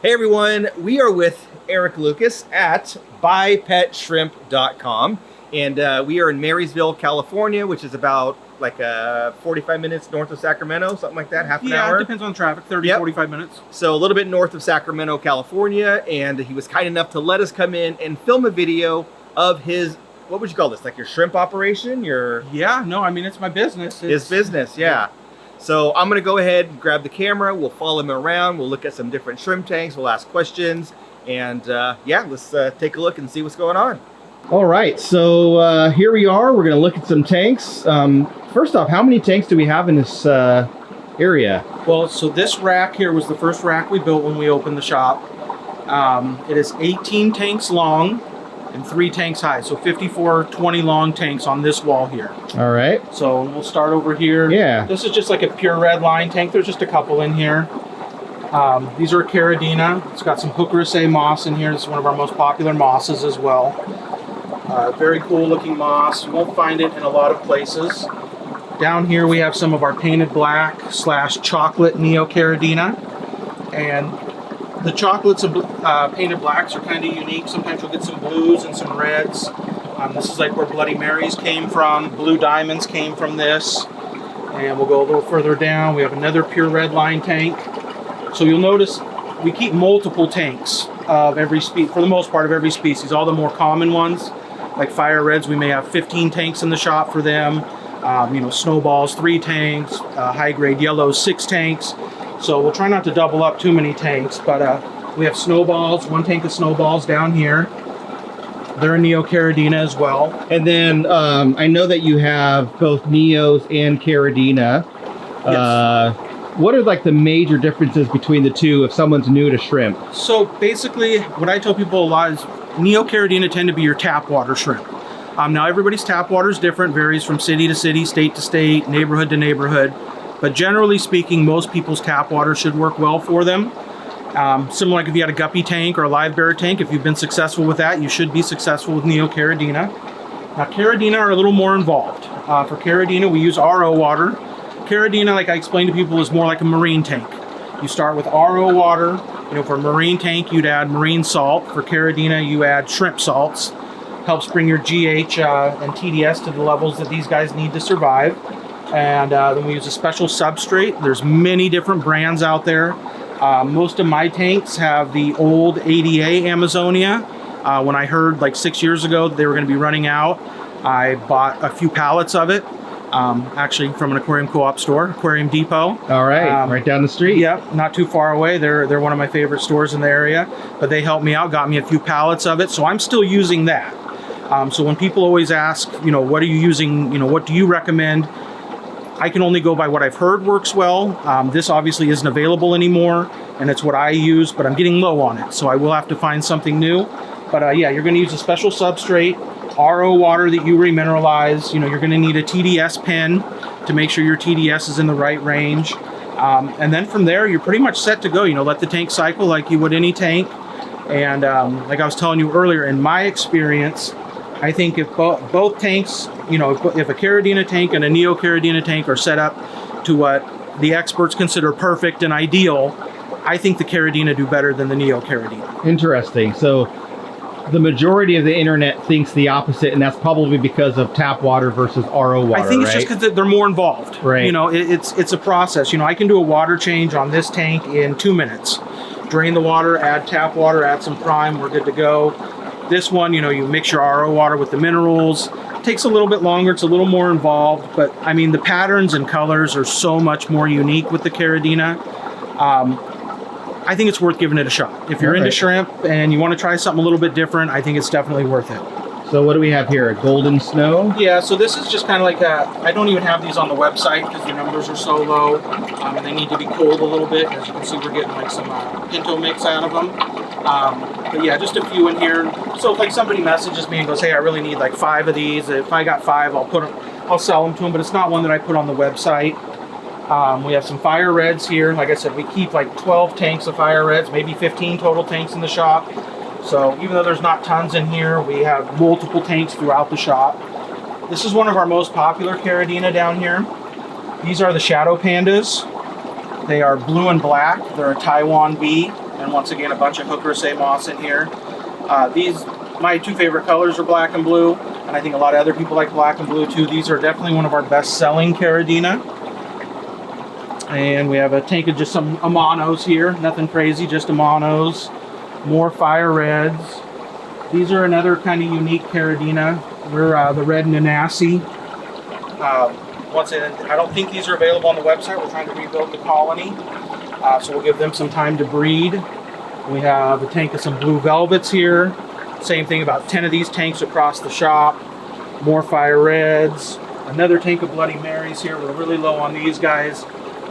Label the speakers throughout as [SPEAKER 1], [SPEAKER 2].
[SPEAKER 1] Hey everyone, we are with Eric Lucas at buypetshrimp.com, and we are in Marysville, California, which is about like 45 minutes north of Sacramento, something like that, half an hour.
[SPEAKER 2] Yeah, it depends on traffic, 30, 45 minutes.
[SPEAKER 1] So a little bit north of Sacramento, California, and he was kind enough to let us come in and film a video of his, what would you call this, like your shrimp operation?
[SPEAKER 2] Yeah, no, I mean, it's my business.
[SPEAKER 1] His business, yeah. So I'm gonna go ahead and grab the camera, we'll follow him around, we'll look at some different shrimp tanks, we'll ask questions, and yeah, let's take a look and see what's going on. All right, so here we are, we're gonna look at some tanks. First off, how many tanks do we have in this area?
[SPEAKER 2] Well, so this rack here was the first rack we built when we opened the shop. It is 18 tanks long and 3 tanks high, so 54 20 long tanks on this wall here.
[SPEAKER 1] All right.
[SPEAKER 2] So we'll start over here.
[SPEAKER 1] Yeah.
[SPEAKER 2] This is just like a pure red line tank. There's just a couple in here. These are Caridina. It's got some Hookeracea moss in here. This is one of our most popular mosses as well. Very cool looking moss. You won't find it in a lot of places. Down here we have some of our painted black / chocolate Neocaridina. And the chocolates and painted blacks are kind of unique. Sometimes you'll get some blues and some reds. This is like where Bloody Marys came from. Blue Diamonds came from this. And we'll go a little further down. We have another pure red line tank. So you'll notice we keep multiple tanks of every species, for the most part of every species. All the more common ones, like fire reds, we may have 15 tanks in the shop for them. You know, snowballs, 3 tanks. High grade yellows, 6 tanks. So we'll try not to double up too many tanks, but we have snowballs, 1 tank of snowballs down here. They're a Neocaridina as well. And then I know that you have both Neos and Caridina.
[SPEAKER 1] Yes. What are like the major differences between the two if someone's new to shrimp?
[SPEAKER 2] So basically, what I tell people a lot is Neocaridina tend to be your tap water shrimp. Now everybody's tap water is different, varies from city to city, state to state, neighborhood to neighborhood. But generally speaking, most people's tap water should work well for them. Similar like if you had a guppy tank or a live bear tank, if you've been successful with that, you should be successful with Neocaridina. Now Caridina are a little more involved. For Caridina, we use RO water. Caridina, like I explained to people, is more like a marine tank. You start with RO water. You know, for a marine tank, you'd add marine salt. For Caridina, you add shrimp salts. Helps bring your GH and TDS to the levels that these guys need to survive. And then we use a special substrate. There's many different brands out there. Most of my tanks have the old ADA Amazonia. When I heard like 6 years ago that they were going to be running out, I bought a few pallets of it. Actually from an aquarium co-op store, Aquarium Depot.
[SPEAKER 1] All right, right down the street.
[SPEAKER 2] Yep, not too far away. They're one of my favorite stores in the area. But they helped me out, got me a few pallets of it. So I'm still using that. So when people always ask, you know, what are you using? You know, what do you recommend? I can only go by what I've heard works well. This obviously isn't available anymore, and it's what I use, but I'm getting low on it, so I will have to find something new. But yeah, you're going to use a special substrate, RO water that you remineralize. You know, you're going to need a TDS pen to make sure your TDS is in the right range. And then from there, you're pretty much set to go. You know, let the tank cycle like you would any tank. And like I was telling you earlier, in my experience, I think if both tanks, you know, if a Caridina tank and a Neocaridina tank are set up to what the experts consider perfect and ideal, I think the Caridina do better than the Neocaridina.
[SPEAKER 1] Interesting. So the majority of the internet thinks the opposite, and that's probably because of tap water versus RO water,
[SPEAKER 2] I think it's just because they're more involved.
[SPEAKER 1] Right.
[SPEAKER 2] You know, it's a process. You know, I can do a water change on this tank in 2 minutes. Drain the water, add tap water, add some prime, we're good to go. This one, you know, you mix your RO water with the minerals. It takes a little bit longer, it's a little more involved, but I mean, the patterns and colors are so much more unique with the Caridina. I think it's worth giving it a shot. If you're into shrimp and you want to try something a little bit different, I think it's definitely worth it.
[SPEAKER 1] So what do we have here? A golden snow?
[SPEAKER 2] Yeah, so this is just kind of like I don't even have these on the website because the numbers are so low. And they need to be cooled a little bit. As you can see, we're getting like some pinto mix out of them. But yeah, just a few in here. So if like somebody messages me and goes, hey, I really need like 5 of these. If I got 5, I'll sell them to them, but it's not one that I put on the website. We have some fire reds here. Like I said, we keep like 12 tanks of fire reds, maybe 15 total tanks in the shop. So even though there's not tons in here, we have multiple tanks throughout the shop. This is one of our most popular Caridina down here. These are the Shadow Pandas. They are blue and black. They're a Taiwan bee. And And once again, a bunch of Wholesale moss in here. My two favorite colors are black and blue, and I think a lot of other people like black and blue too. These are definitely one of our best-selling Caridina. And we have a tank of just some Amanos here, nothing crazy, just Amanos. More fire reds. These are another kind of unique Caridina. We're the red Nanasi. Once again, I don't think these are available on the website. We're trying to rebuild the colony, so we'll give them some time to breed. We have a tank of some blue velvets here. Same thing, about 10 of these tanks across the shop. More fire reds. Another tank of Bloody Marys here. We're really low on these guys.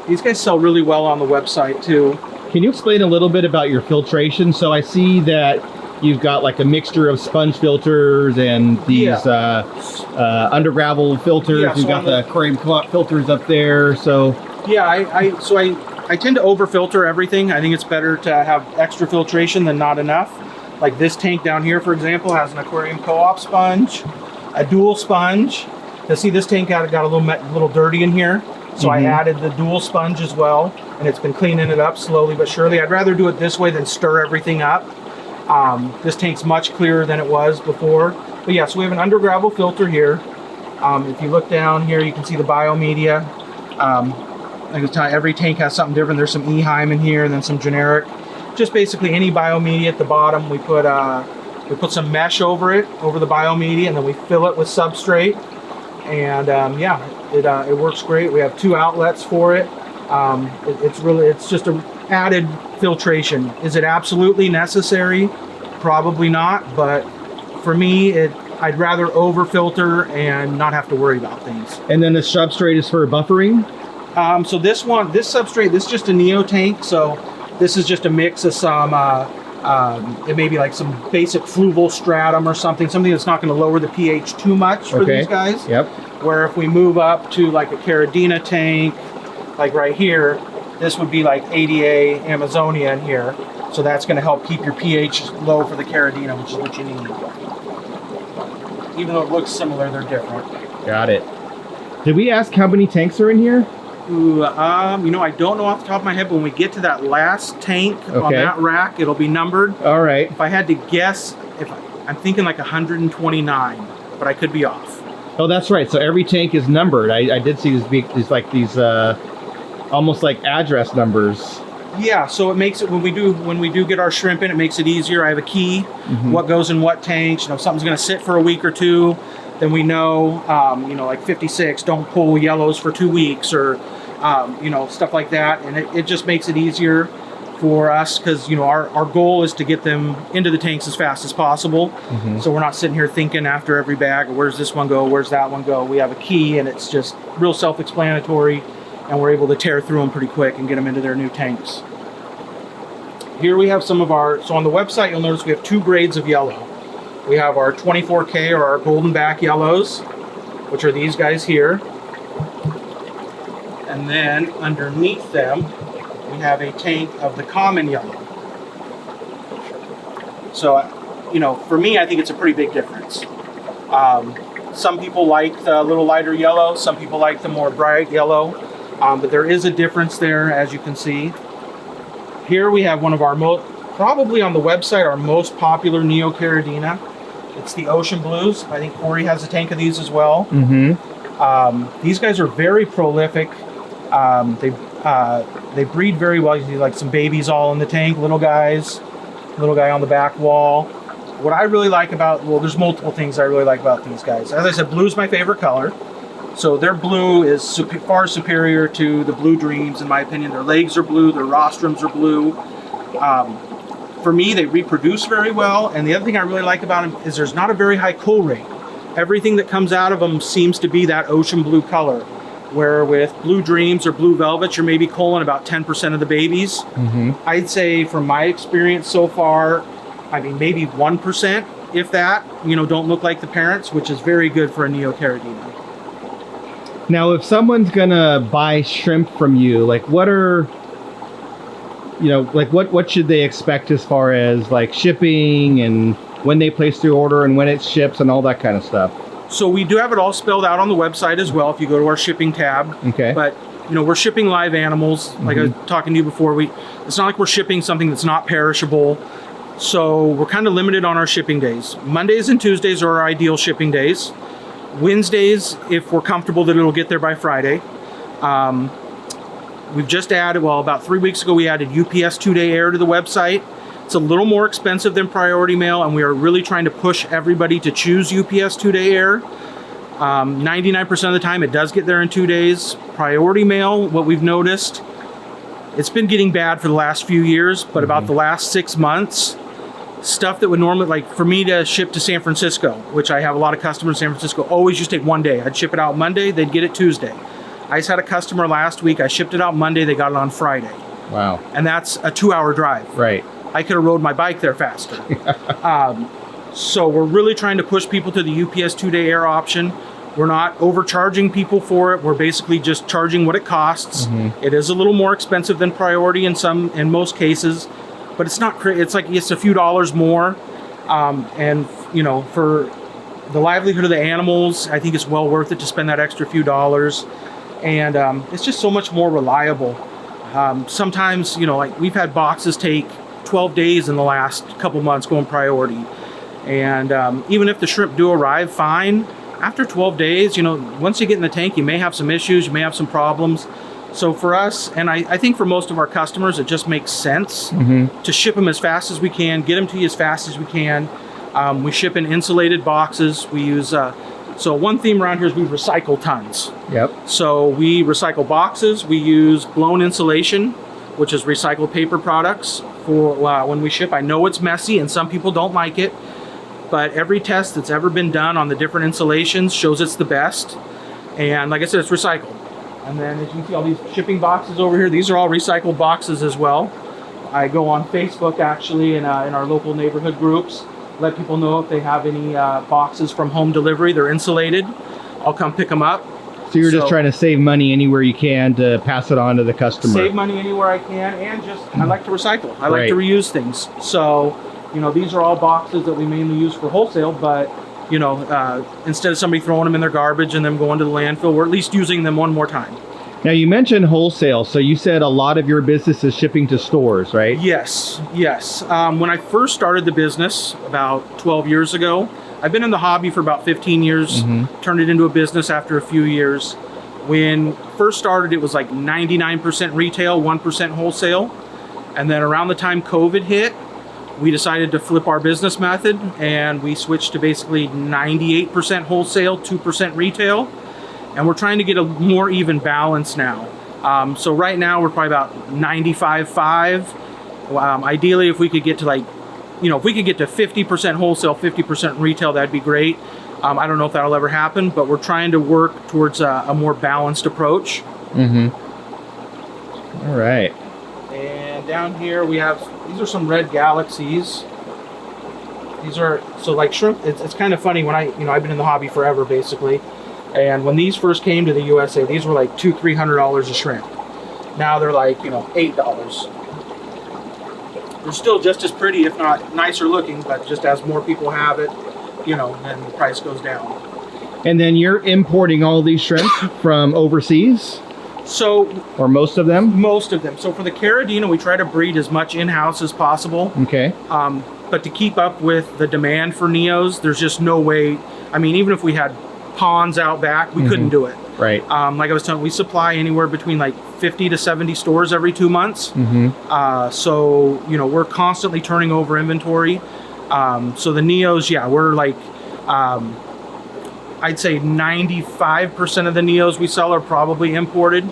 [SPEAKER 2] These guys sell really well on the website too.
[SPEAKER 1] Can you explain a little bit about your filtration? So I see that you've got like a mixture of sponge filters and these under gravel filters.
[SPEAKER 2] Yeah,
[SPEAKER 1] You've got the Aquarium filters up there. So
[SPEAKER 2] yeah, I tend to over filter everything. I think it's better to have extra filtration than not enough. Like this tank down here, for example, has an Aquarium co-op sponge, a dual sponge. Now see, this tank got a little dirty in here, so I added the dual sponge as well, and it's been cleaning it up slowly but surely. I'd rather do it this way than stir everything up. This tank's much clearer than it was before. But yeah, so we have an under gravel filter here. If you look down here, you can see the biomedia. I can tell you, every tank has something different. There's some Eheim in here, and then some generic. Just basically any biomedia at the bottom. We put some mesh over it, over the biomedia, and then we fill it with substrate. And yeah, it works great. We have 2 outlets for it. It's just an added filtration. Is it absolutely necessary? Probably not, but for me, I'd rather over filter and not have to worry about things.
[SPEAKER 1] and then the substrate is for buffering.
[SPEAKER 2] So this substrate, this is just a Neo tank. So this is just a mix of some, it may be like some basic fluval stratum or something that's not going to lower the pH too much for these guys.
[SPEAKER 1] Yep.
[SPEAKER 2] Where if we move up to like a Caridina tank, like right here, this would be like ADA Amazonia in here. So that's going to help keep your pH low for the Caridina, which is what you need. Even though it looks similar, they're different.
[SPEAKER 1] Got it. Did we ask how many tanks are in here?
[SPEAKER 2] Ooh, I don't know off the top of my head, but when we get to that last tank on that rack, it'll be numbered.
[SPEAKER 1] All right.
[SPEAKER 2] If I had to guess, I'm thinking like 129, but I could be off.
[SPEAKER 1] Oh, that's right. So every tank is numbered. I did see these almost like address numbers.
[SPEAKER 2] Yeah, so it makes it when we do get our shrimp in, it makes it easier. I have a key, what goes in what tanks. If something's going to sit for a week or two, then we know, like 56, don't pull yellows for 2 weeks, or stuff like that. And it just makes it easier for us, because our goal is to get them into the tanks as fast as possible. So we're not sitting here thinking after every bag, where's this one go, where's that one go. We have a key, and it's just real self-explanatory, and we're able to tear through them pretty quick and get them into their new tanks. Here we have some of so on the website you'll notice we have 2 grades of yellow. We have our 24K, or our golden back yellows, which are these guys here. And then underneath them, we have a tank of the common yellow. So, for me, I think it's a pretty big difference. Some people like the little lighter yellow, some people like the more bright yellow, but there is a difference there, as you can see. Here we have one of our probably on the website, our most popular Neo Caridina. It's the Ocean Blues. I think Corey has a tank of these as well. These guys are very prolific. They breed very well. You see like some babies all in the tank, little guy on the back wall. What I really like there's multiple things I really like about these guys. As I said, blue's my favorite color. So their blue is far superior to the Blue Dreams, in my opinion. Their legs are blue, their rostrums are blue. For me, they reproduce very well, and the other thing I really like about them is there's not a very high cull rate. Everything that comes out of them seems to be that ocean blue color, where with Blue Dreams or Blue Velvets, you're maybe culling about 10% of the babies. I'd say from my experience so far, maybe 1%, if that, don't look like the parents, which is very good for a Neo Caridina.
[SPEAKER 1] Now, if someone's gonna buy shrimp from you, like what should they expect as far as like shipping and when they place the order and when it ships and all that kind of stuff?
[SPEAKER 2] So we do have it all spelled out on the website as well if you go to our shipping tab.
[SPEAKER 1] Okay.
[SPEAKER 2] But we're shipping live animals. Like I was talking to you before, it's not like we're shipping something that's not perishable. So we're kind of limited on our shipping days. Mondays and Tuesdays are our ideal shipping days. Wednesdays, if we're comfortable that it'll get there by Friday. We've just added, about 3 weeks ago, we added UPS 2-day air to the website. It's a little more expensive than priority mail, and we are really trying to push everybody to choose UPS 2-day air. 99% of the time, it does get there in 2 days. Priority mail, what we've noticed, it's been getting bad for the last few years, but about the last 6 months, stuff that would normally, like for me to ship to San Francisco, which I have a lot of customers in San Francisco, always just take 1 day. I'd ship it out Monday, they'd get it Tuesday. I just had a customer last week, I shipped it out Monday, they got it on Friday.
[SPEAKER 1] Wow.
[SPEAKER 2] And that's a 2-hour drive.
[SPEAKER 1] Right.
[SPEAKER 2] I could have rode my bike there faster. So we're really trying to push people to the UPS 2-day air option. We're not overcharging people for it. We're basically just charging what it costs. It is a little more expensive than priority in most cases, but it's not. It's like it's a few dollars more, and for the livelihood of the animals, I think it's well worth it to spend that extra few dollars, and it's just so much more reliable. Sometimes like we've had boxes take 12 days in the last couple months going priority, and even if the shrimp do arrive fine, after 12 days, once you get in the tank, you may have some issues, you may have some problems. So for us, and I think for most of our customers, it just makes sense to ship them as fast as we can, get them to you as fast as we can. We ship in insulated boxes. We use, so one theme around here is we recycle tons.
[SPEAKER 1] Yep. So
[SPEAKER 2] we recycle boxes. We use blown insulation, which is recycled paper products for when we ship. I know it's messy and some people don't like it, but every test that's ever been done on the different insulations shows it's the best. And like I said, it's recycled. And then as you can see all these shipping boxes over here, these are all recycled boxes as well. I go on Facebook actually in our local neighborhood groups, let people know if they have any boxes from home delivery. They're insulated. I'll come pick them up.
[SPEAKER 1] So you're just trying to save money anywhere you can to pass it on to the customer.
[SPEAKER 2] Save money anywhere I can, and I like to recycle. I like to reuse things. So, these are all boxes that we mainly use for wholesale, but instead of somebody throwing them in their garbage and them going to the landfill, we're at least using them one more time.
[SPEAKER 1] Now you mentioned wholesale, so you said a lot of your business is shipping to stores, right?
[SPEAKER 2] Yes. When I first started the business about 12 years ago, I've been in the hobby for about 15 years, turned it into a business after a few years. When first started, it was like 99% retail, 1% wholesale. And then around the time COVID hit, we decided to flip our business method and we switched to basically 98% wholesale, 2% retail. And we're trying to get a more even balance now. So right now we're probably about 95-5. Ideally, if we could get to if we could get to 50% wholesale, 50% retail, that'd be great. I don't know if that'll ever happen, but we're trying to work towards a more balanced approach.
[SPEAKER 1] All right.
[SPEAKER 2] And down here we have, these are some red galaxies. These are, so like shrimp, it's kind of funny when I've been in the hobby forever basically. And when these first came to the USA, these were like $200-300 a shrimp. Now they're like, $8. They're still just as pretty, if not nicer looking, but just as more people have it, then the price goes down.
[SPEAKER 1] And then you're importing all these shrimp from overseas? Or most of them?
[SPEAKER 2] Most of them. So for the Caridina, we try to breed as much in-house as possible.
[SPEAKER 1] Okay.
[SPEAKER 2] But to keep up with the demand for Neos, there's just no way. I mean, even if we had ponds out back, we couldn't do it.
[SPEAKER 1] Right.
[SPEAKER 2] Like I was telling, we supply anywhere between like 50 to 70 stores every 2 months. So, we're constantly turning over inventory. So the Neos, we're like, I'd say 95% of the Neos we sell are probably imported.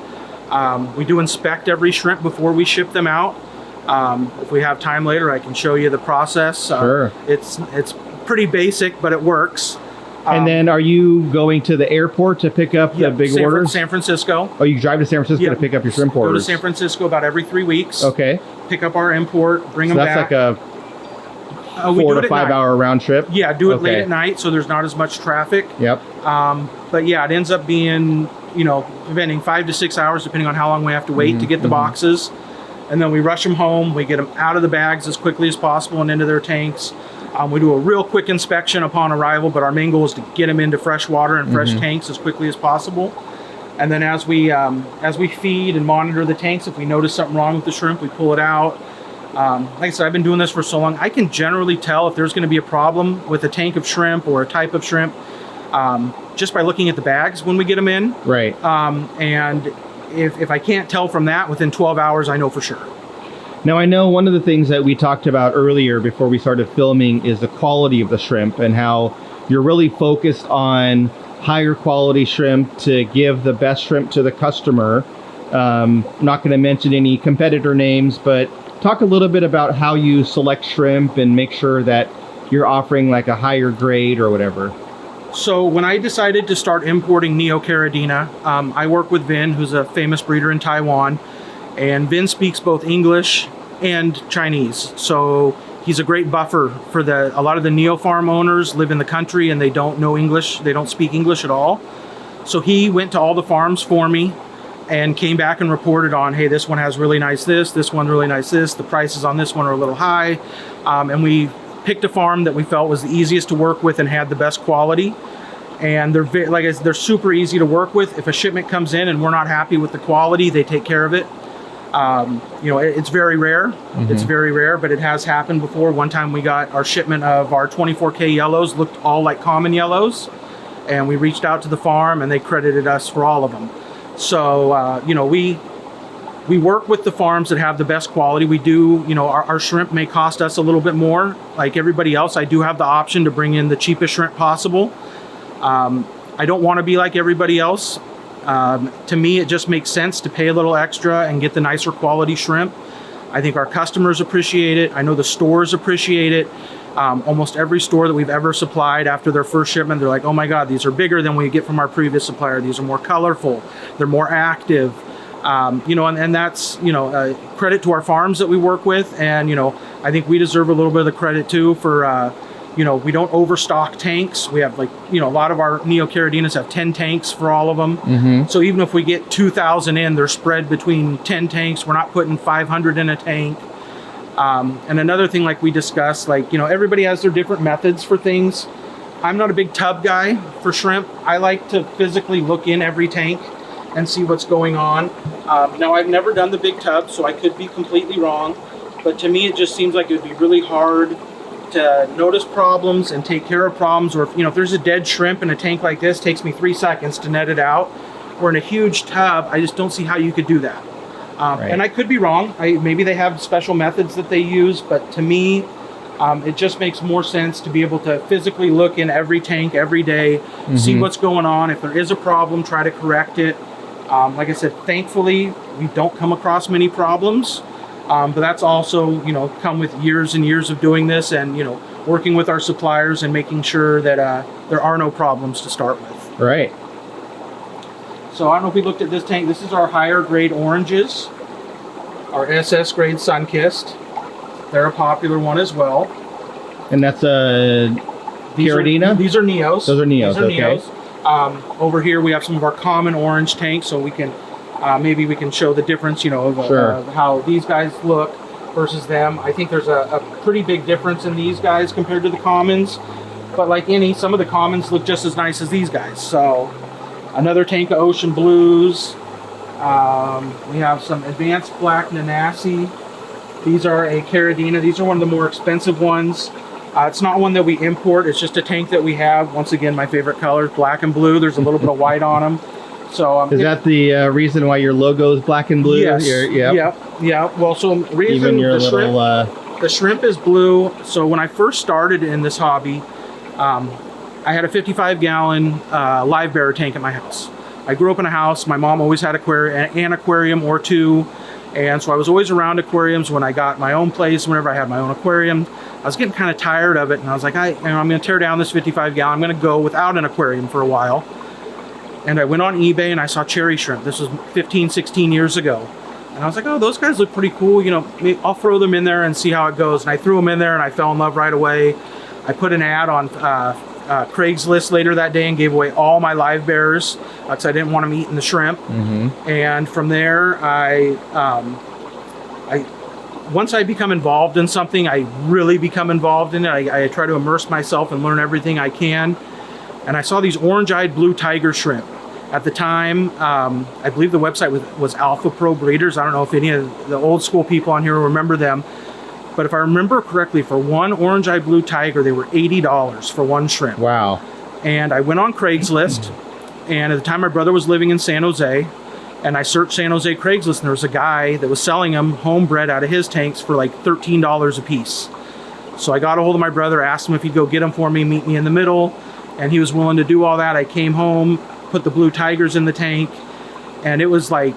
[SPEAKER 2] We do inspect every shrimp before we ship them out. If we have time later, I can show you the process.
[SPEAKER 1] Sure.
[SPEAKER 2] It's pretty basic, but it works.
[SPEAKER 1] And then are you going to the airport to pick up the big orders?
[SPEAKER 2] San Francisco.
[SPEAKER 1] Oh, you drive to San Francisco to pick up your shrimp orders?
[SPEAKER 2] Go to San Francisco about every 3 weeks.
[SPEAKER 1] Okay.
[SPEAKER 2] Pick up our import, bring them back.
[SPEAKER 1] That's like a 4 to 5 hour round trip?
[SPEAKER 2] Yeah, do it late at night so there's not as much traffic.
[SPEAKER 1] Yep.
[SPEAKER 2] But yeah, it ends up being, depending 5 to 6 hours, depending on how long we have to wait to get the boxes. And then we rush them home. We get them out of the bags as quickly as possible and into their tanks. We do a real quick inspection upon arrival, but our main goal is to get them into fresh water and fresh tanks as quickly as possible. And then as we feed and monitor the tanks, if we notice something wrong with the shrimp, we pull it out. Like I said, I've been doing this for so long, I can generally tell if there's going to be a problem with a tank of shrimp or a type of shrimp just by looking at the bags when we get them in.
[SPEAKER 1] Right.
[SPEAKER 2] And if I can't tell from that, within 12 hours, I know for sure.
[SPEAKER 1] Now, I know one of the things that we talked about earlier before we started filming is the quality of the shrimp and how you're really focused on higher quality shrimp to give the best shrimp to the customer. Not going to mention any competitor names, but talk a little bit about how you select shrimp and make sure that you're offering like a higher grade or whatever.
[SPEAKER 2] So when I decided to start importing Neo Caridina, I work with Vin, who's a famous breeder in Taiwan, and Vin speaks both English and Chinese. So he's a great buffer for a lot of the Neo farm owners live in the country and they don't know English, they don't speak English at all. So he went to all the farms for me and came back and reported on, hey, this one has really nice this one really nice this, the prices on this one are a little high. And we picked a farm that we felt was the easiest to work with and had the best quality. And they're super easy to work with. If a shipment comes in and we're not happy with the quality, they take care of it. It's very rare. Mm-hmm. It's very rare, but it has happened before. One time we got our shipment of our 24K yellows, looked all like common yellows, and we reached out to the farm and they credited us for all of them. So, we work with the farms that have the best quality. We do, our shrimp may cost us a little bit more. Like everybody else, I do have the option to bring in the cheapest shrimp possible. I don't want to be like everybody else. To me, it just makes sense to pay a little extra and get the nicer quality shrimp. I think our customers appreciate it. I know the stores appreciate it. Almost every store that we've ever supplied after their first shipment, they're like, oh my God, these are bigger than we get from our previous supplier. These are more colorful. They're more active. And that's, credit to our farms that we work with. And, I think we deserve a little bit of the credit too for, we don't overstock tanks. We have a lot of our Neo Caridinas have 10 tanks for all of them. Mm-hmm. So even if we get 2,000 in, they're spread between 10 tanks. We're not putting 500 in a tank. And another thing, like we discussed, everybody has their different methods for things. I'm not a big tub guy for shrimp. I like to physically look in every tank and see what's going on. Now, I've never done the big tub, so I could be completely wrong. But to me, it just seems like it would be really hard to notice problems and take care of problems. Or if there's a dead shrimp in a tank like this, it takes me 3 seconds to net it out. Or in a huge tub, I just don't see how you could do that. Right. And I could be wrong. Maybe they have special methods that they use, but to me, it just makes more sense to be able to physically look in every tank every day, mm-hmm. see what's going on. If there is a problem, try to correct it. Like I said, thankfully, we don't come across many problems. But that's also, come with years and years of doing this and, working with our suppliers and making sure that there are no problems to start with.
[SPEAKER 1] Right.
[SPEAKER 2] So I don't know if we looked at this tank. This is our higher grade oranges, our SS grade Sunkissed. They're a popular one as well.
[SPEAKER 1] And that's a Caridina?
[SPEAKER 2] These are Neos.
[SPEAKER 1] Those are Neos, okay.
[SPEAKER 2] Over here we have some of our common orange tanks, so we can maybe we can show the difference, of how these guys look versus them. I think there's a pretty big difference in these guys compared to the commons. But like some of the commons look just as nice as these guys. So another tank of ocean blues. We have some advanced black Nanasi. These are a Caridina. These are one of the more expensive ones. It's not one that we import. It's just a tank that we have. Once again, my favorite colors, black and blue. There's a little bit of white on them. So
[SPEAKER 1] is that the reason why your logo is black and blue?
[SPEAKER 2] Yes. Yeah. Well, so reason
[SPEAKER 1] even your
[SPEAKER 2] the shrimp is blue. So when I first started in this hobby, I had a 55-gallon live bearer tank at my house. I grew up in a house. My mom always had an aquarium or two. And so I was always around aquariums. When I got my own place, whenever I had my own aquarium, I was getting kind of tired of it. And I was like, I'm going to tear down this 55-gallon. I'm going to go without an aquarium for a while. And I went on eBay and I saw cherry shrimp. This was 15, 16 years ago. And I was like, oh, those guys look pretty cool. I'll throw them in there and see how it goes. And I threw them in there and I fell in love right away. I put an ad on Craigslist later that day and gave away all my live bearers because I didn't want them eating the shrimp. Mm-hmm. And from there, once I become involved in something, I really become involved in it. I try to immerse myself and learn everything I can. And I saw these orange-eyed blue tiger shrimp. At the time, I believe the website was Alpha Pro Breeders. I don't know if any of the old school people on here will remember them. But if I remember correctly, for one orange-eyed blue tiger, they were $80 for one shrimp.
[SPEAKER 1] Wow.
[SPEAKER 2] And I went on Craigslist, and at the time my brother was living in San Jose, and I searched San Jose Craigslist, and there was a guy that was selling them homebred out of his tanks for like $13 a piece. So I got a hold of my brother, asked him if he'd go get them for me, meet me in the middle, and he was willing to do all that. I came home, put the blue tigers in the tank, and it was like,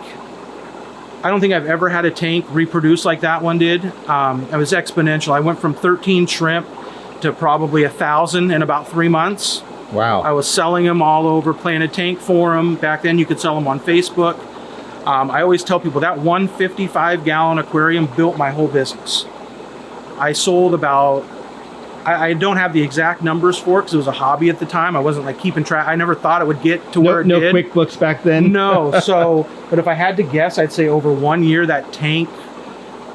[SPEAKER 2] I don't think I've ever had a tank reproduce like that one did. It was exponential. I went from 13 shrimp to probably 1,000 in about 3 months.
[SPEAKER 1] Wow.
[SPEAKER 2] I was selling them all over Planet Tank Forum. Back then you could sell them on Facebook. I always tell people that 155-gallon aquarium built my whole business. I sold about, I don't have the exact numbers for it because it was a hobby at the time. I wasn't like keeping track. I never thought it would get to where it did.
[SPEAKER 1] No QuickBooks back then?
[SPEAKER 2] No. So, but if I had to guess, I'd say over 1 year that tank,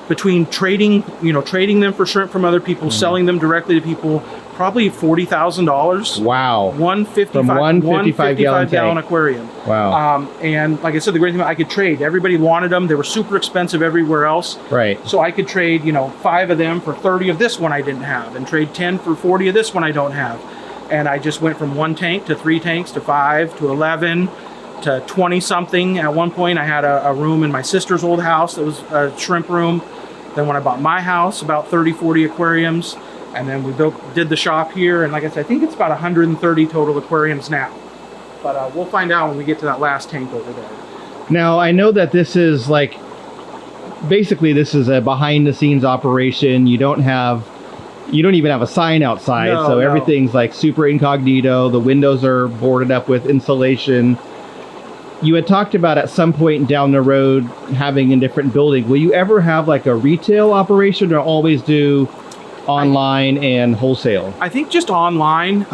[SPEAKER 2] between trading them for shrimp from other people, selling them directly to people, probably $40,000.
[SPEAKER 1] Wow.
[SPEAKER 2] 155 gallon aquarium.
[SPEAKER 1] Wow.
[SPEAKER 2] And like I said, the great thing, I could trade. Everybody wanted them. They were super expensive everywhere else.
[SPEAKER 1] Right.
[SPEAKER 2] So I could trade, 5 of them for 30 of this one I didn't have, and trade 10 for 40 of this one I don't have. And I just went from 1 tank to 3 tanks to 5 to 11 to 20 something. At one point I had a room in my sister's old house that was a shrimp room. Then when I bought my house, about 30, 40 aquariums. And then we did the shop here. And like I said, I think it's about 130 total aquariums now. But we'll find out when we get to that last tank over there.
[SPEAKER 1] Now, I know that this is like, basically this is a behind the scenes operation. You don't even have a sign outside. So everything's like super incognito. The windows are boarded up with insulation. You had talked about at some point down the road having a different building. Will you ever have like a retail operation, or always do online and wholesale?
[SPEAKER 2] I think just online.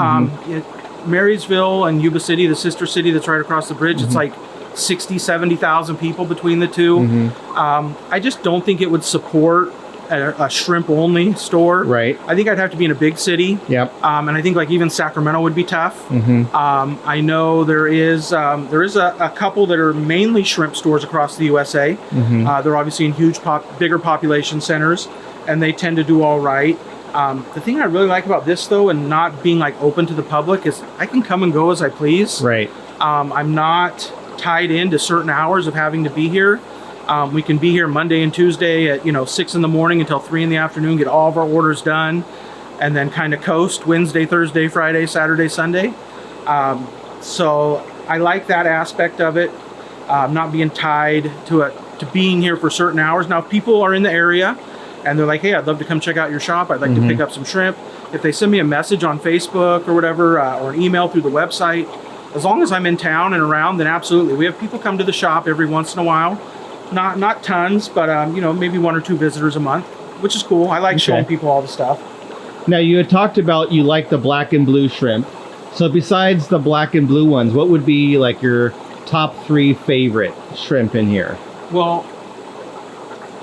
[SPEAKER 2] Marysville and Yuba City, the sister city that's right across the bridge, it's like 60, 70,000 people between the two. I just don't think it would support a shrimp only store.
[SPEAKER 1] Right.
[SPEAKER 2] I think I'd have to be in a big city.
[SPEAKER 1] Yep.
[SPEAKER 2] And I think like even Sacramento would be tough. I know there is a couple that are mainly shrimp stores across the USA. They're obviously in huge bigger population centers, and they tend to do all right. The thing I really like about this though, and not being like open to the public, is I can come and go as I please.
[SPEAKER 1] Right.
[SPEAKER 2] I'm not tied into certain hours of having to be here. We can be here Monday and Tuesday at 6 in the morning until 3 in the afternoon, get all of our orders done, and then kind of coast Wednesday, Thursday, Friday, Saturday, Sunday. So I like that aspect of it, not being tied to being here for certain hours. Now, if people are in the area and they're like, hey, I'd love to come check out your shop, I'd like to pick up some shrimp, if they send me a message on Facebook or whatever, or an email through the website, as long as I'm in town and around, then absolutely. We have people come to the shop every once in a while. Not tons, but maybe 1 or 2 visitors a month, which is cool. I like showing people all the stuff.
[SPEAKER 1] Now, you had talked about you like the black and blue shrimp. So besides the black and blue ones, what would be like your top 3 favorite shrimp in here?
[SPEAKER 2] Well,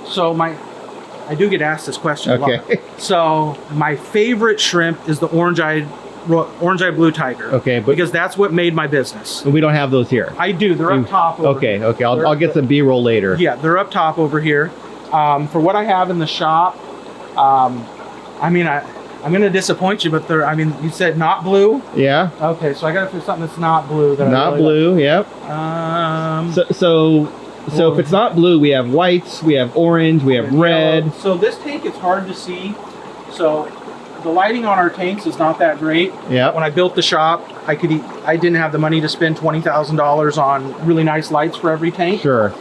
[SPEAKER 2] so I do get asked this question a lot. So my favorite shrimp is the orange-eyed blue tiger. Okay, because that's what made my business.
[SPEAKER 1] We don't have those here.
[SPEAKER 2] I do. They're up top over here.
[SPEAKER 1] Okay. I'll get some B-roll later.
[SPEAKER 2] Yeah, they're up top over here. For what I have in the shop, I'm going to disappoint you, but you said not blue?
[SPEAKER 1] Yeah.
[SPEAKER 2] Okay, so I got to do something that's not blue.
[SPEAKER 1] Not blue, yep. So if it's not blue, we have whites, we have orange, we have red.
[SPEAKER 2] Yellow. So this tank is hard to see. So the lighting on our tanks is not that great.
[SPEAKER 1] Yeah.
[SPEAKER 2] When I built the shop, I didn't have the money to spend $20,000 on really nice lights for every tank.
[SPEAKER 1] Sure.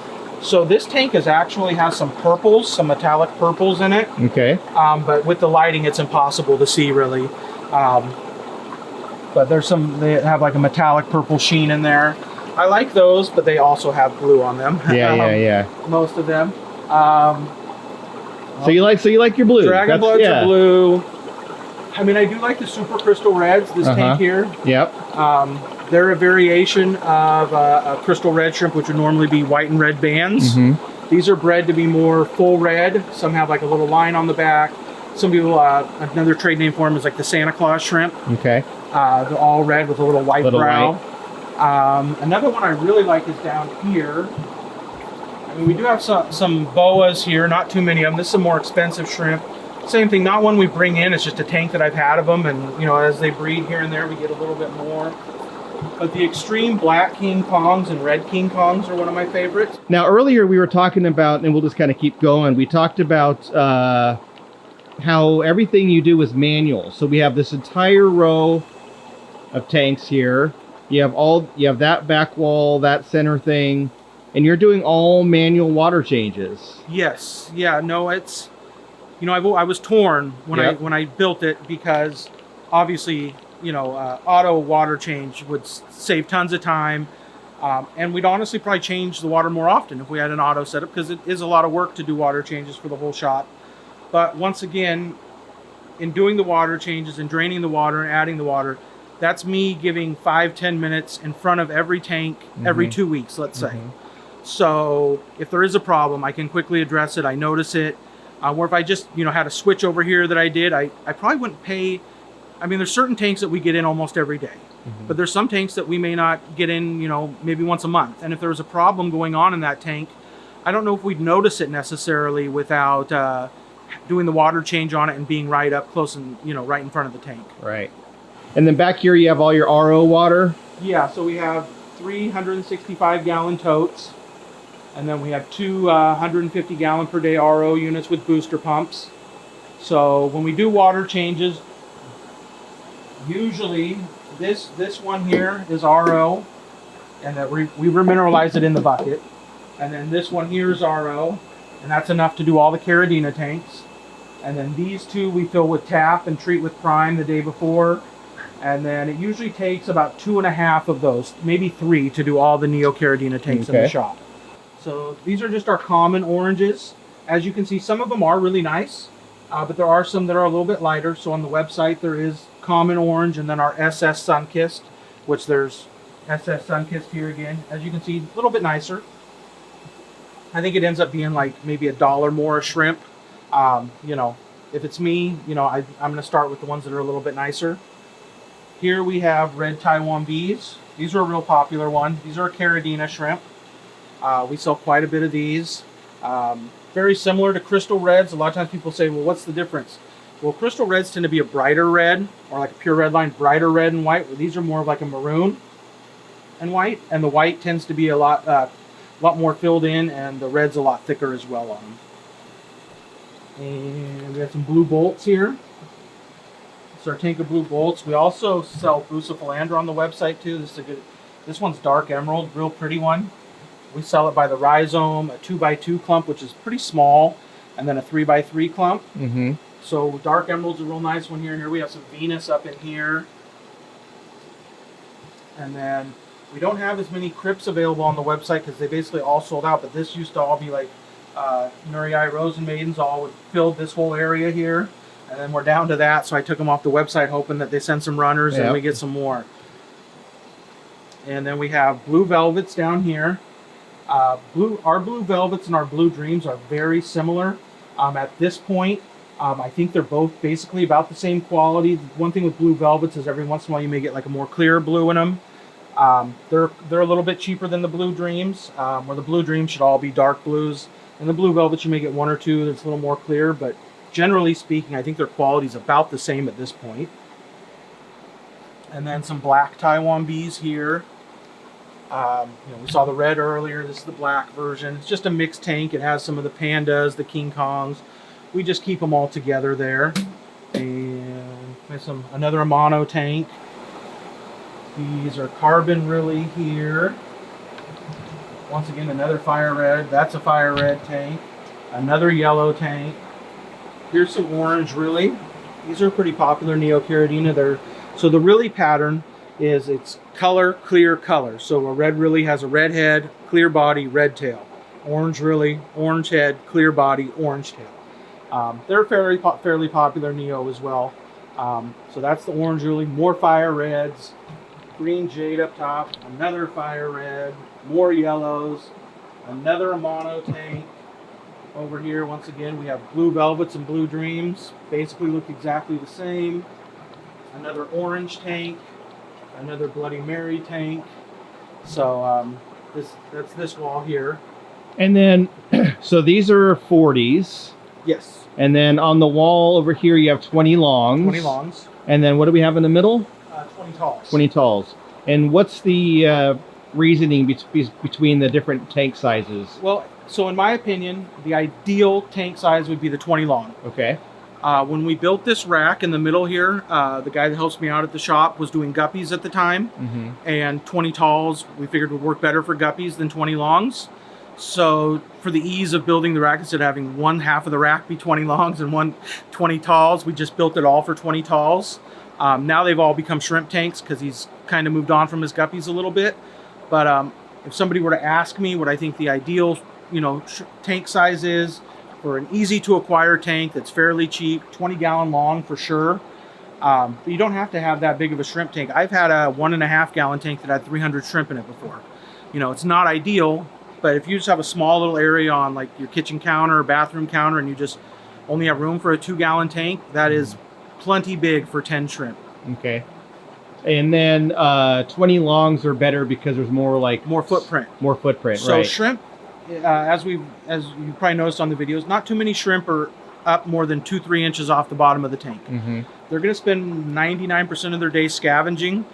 [SPEAKER 2] So this tank actually has some purples, some metallic purples in it.
[SPEAKER 1] Okay.
[SPEAKER 2] But with the lighting, it's impossible to see really. But they have like a metallic purple sheen in there. I like those, but they also have blue on them.
[SPEAKER 1] Yeah.
[SPEAKER 2] Most of them.
[SPEAKER 1] So you like your blue.
[SPEAKER 2] Dragon Bloods are blue. I do like the Super Crystal Reds, this tank here.
[SPEAKER 1] Yep.
[SPEAKER 2] They're a variation of a Crystal Red shrimp, which would normally be white and red bands. These are bred to be more full red. Some have like a little line on the back. Some people, another trade name for them is like the Santa Claus shrimp.
[SPEAKER 1] Okay.
[SPEAKER 2] They're all red with a little white brow. Another one I really like is down here. I mean, we do have some boas here, not too many of them. This is a more expensive shrimp. Same thing, not one we bring in, it's just a tank that I've had of them, and you know, as they breed here and there, we get a little bit more. But the extreme black King Kongs and red King Kongs are one of my favorites.
[SPEAKER 1] Now, earlier we were talking about, and we'll just kind of keep going, we talked about how everything you do is manual. So we have this entire row of tanks here. You have that back wall, that center thing, and you're doing all manual water changes.
[SPEAKER 2] Yes, yeah, no, it's, you know, I was torn when I built it, because obviously, you know, auto water change would save tons of time, and we'd honestly probably change the water more often if we had an auto setup, because it is a lot of work to do water changes for the whole shot. But once again, in doing the water changes and draining the water and adding the water, that's me giving 5-10 minutes in front of every tank every 2 weeks, let's say. So if there is a problem, I can quickly address it. I notice it. Or if I just, you know, had a switch over here that I did, I probably wouldn't pay. I mean, there's certain tanks that we get in almost every day, but there's some tanks that we may not get in, you know, maybe once a month. And if there was a problem going on in that tank, I don't know if we'd notice it necessarily without doing the water change on it and being right up close and, you know, right in front of the tank.
[SPEAKER 1] Right. And then back here you have all your RO water.
[SPEAKER 2] Yeah, so we have 365 gallon totes. And then we have two 150 gallon per day RO units with booster pumps. So when we do water changes, usually this one here is RO, and that we remineralize it in the bucket. And then this one here is RO, and that's enough to do all the Caridina tanks. And then these two we fill with tap and treat with prime the day before. And then it usually takes about 2.5 of those, maybe 3, to do all the Neo Caridina tanks in the shop. So these are just our common oranges. As you can see, some of them are really nice, but there are some that are a little bit lighter. So on the website there is common orange, and then our SS Sunkissed, which there's SS Sunkissed here again. As you can see, a little bit nicer. I think it ends up being like maybe $1 more a shrimp. You know, if it's me, you know, I'm going to start with the ones that are a little bit nicer. Here we have red Taiwan bees. These are a real popular one. These are a Caridina shrimp. We sell quite a bit of these. Very similar to crystal reds. A lot of times people say, well, what's the difference? Well, crystal reds tend to be a brighter red, or like a pure red line, brighter red and white. Where these are more of like a maroon and white, and the white tends to be a lot more filled in, and the red's a lot thicker as well on them. And we have some blue bolts here. It's our tank of blue bolts. We also sell Bucephalandra on the website too. This one's dark emerald, real pretty one. We sell it by the rhizome, a 2x2 clump, which is pretty small, and then a 3x3 clump. So dark emerald's a real nice one here. Here we have some Venus up in here. And then we don't have as many crypts available on the website because they basically all sold out, but this used to all be like Nurii Rosen Maidens all would fill this whole area here. And then we're down to that, so I took them off the website hoping that they send some runners and we get some more. And then we have blue velvets down here. Our blue velvets and our blue dreams are very similar. At this point, I think they're both basically about the same quality. One thing with blue velvets is every once in a while you may get like a more clear blue in them. They're a little bit cheaper than the blue dreams, where the blue dreams should all be dark blues. And the blue velvets you may get 1 or 2 that's a little more clear, but generally speaking, I think their quality is about the same at this point. And then some black Taiwan bees here. We saw the red earlier. This is the black version. It's just a mixed tank. It has some of the pandas, the King Kongs. We just keep them all together there. And another Amano tank. These are carbon really here. Once again, another fire red. That's a fire red tank. Another yellow tank. Here's some orange really. These are pretty popular Neo Caridina. So the really pattern is it's color, clear, color. So a red really has a red head, clear body, red tail. Orange really, orange head, clear body, orange tail. They're fairly popular Neo as well. So that's the orange really. More fire reds, green jade up top, another fire red, more yellows, another Amano tank. Over here, once again, we have blue velvets and blue dreams. Basically look exactly the same. Another orange tank. Another Bloody Mary tank. So that's this wall here.
[SPEAKER 1] And then, so these are 40s.
[SPEAKER 2] Yes.
[SPEAKER 1] And then on the wall over here, you have 20 longs.
[SPEAKER 2] 20 longs.
[SPEAKER 1] And then what do we have in the middle?
[SPEAKER 2] 20 talls.
[SPEAKER 1] 20 talls. And what's the reasoning between the different tank sizes?
[SPEAKER 2] Well, so in my opinion, the ideal tank size would be the 20 long.
[SPEAKER 1] Okay.
[SPEAKER 2] When we built this rack in the middle here, the guy that helps me out at the shop was doing guppies at the time.
[SPEAKER 1] Mm-hmm.
[SPEAKER 2] And 20 talls we figured would work better for guppies than 20 longs. So for the ease of building the rack, instead of having one half of the rack be 20 longs and one 20 talls, we just built it all for 20 talls. Now they've all become shrimp tanks because he's kind of moved on from his guppies a little bit. But if somebody were to ask me what I think the ideal, tank size is for an easy to acquire tank that's fairly cheap, 20-gallon long for sure. But you don't have to have that big of a shrimp tank. I've had a 1.5-gallon tank that had 300 shrimp in it before. It's not ideal, but if you just have a small little area on like your kitchen counter or bathroom counter and you just only have room for a 2-gallon tank, that is plenty big for 10 shrimp.
[SPEAKER 1] Okay. And then 20 longs are better because there's more
[SPEAKER 2] footprint.
[SPEAKER 1] More footprint,
[SPEAKER 2] so
[SPEAKER 1] right.
[SPEAKER 2] So shrimp, as you probably noticed on the videos, not too many shrimp are up more than 2-3 inches off the bottom of the tank.
[SPEAKER 1] Mm-hmm.
[SPEAKER 2] They're going to spend 99% of their day scavenging.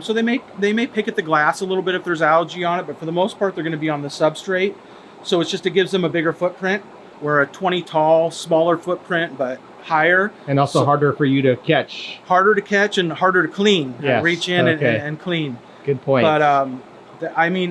[SPEAKER 2] So they may pick at the glass a little bit if there's algae on it, but for the most part they're going to be on the substrate. So it gives them a bigger footprint, where a 20 tall, smaller footprint, but higher.
[SPEAKER 1] And also harder for you to catch.
[SPEAKER 2] Harder to catch and harder to clean.
[SPEAKER 1] Yes.
[SPEAKER 2] Reach in
[SPEAKER 1] Okay.
[SPEAKER 2] and clean.
[SPEAKER 1] Good point.
[SPEAKER 2] But